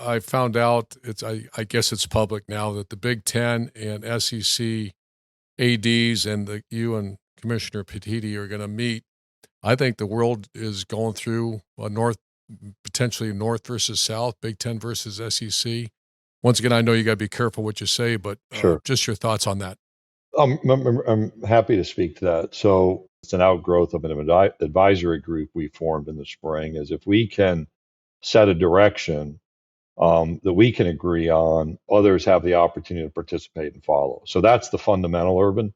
I found out I guess it's public now that the Big Ten and SEC ADs and you and Commissioner Petiti are going to meet. I think the world is going through potentially North versus South, Big Ten versus SEC. Once again, I know you got to be careful what you say, but Sure. just your thoughts on that. I'm happy to speak to that. So it's an outgrowth of an advisory group we formed in the spring. Is if we can set a direction that we can agree on, others have the opportunity to participate and follow. So that's the fundamental, Urban.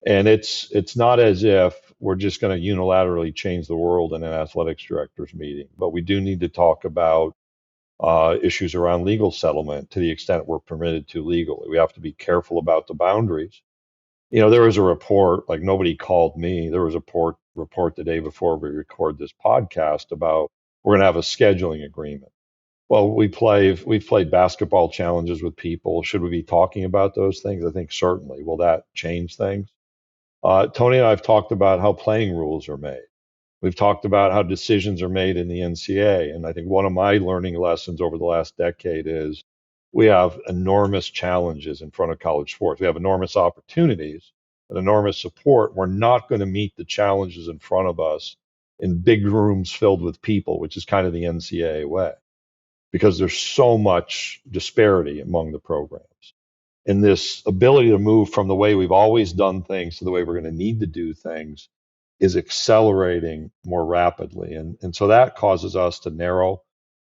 And it's not as if we're just going to unilaterally change the world in an athletics directors meeting, but we do need to talk about issues around legal settlement to the extent we're permitted to legally. We have to be careful about the boundaries. There was a report, like nobody called me. There was a report the day before we record this podcast about we're going to have a scheduling agreement. Well, we've played basketball challenges with people. Should we be talking about those things? I think certainly. Will that change things? Tony and I have talked about how playing rules are made. We've talked about how decisions are made in the NCAA. And I think one of my learning lessons over the last decade is we have enormous challenges in front of college sports. We have enormous opportunities and enormous support. We're not going to meet the challenges in front of us in big rooms filled with people, which is kind of the NCAA way, because there's so much disparity among the programs. And this ability to move from the way we've always done things to the way we're going to need to do things is accelerating more rapidly. And so that causes us to narrow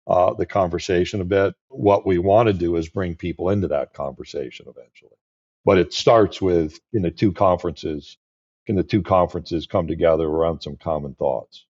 the conversation a bit. What we want to do is bring people into that conversation eventually. But it starts with, can the two conferences come together around some common thoughts?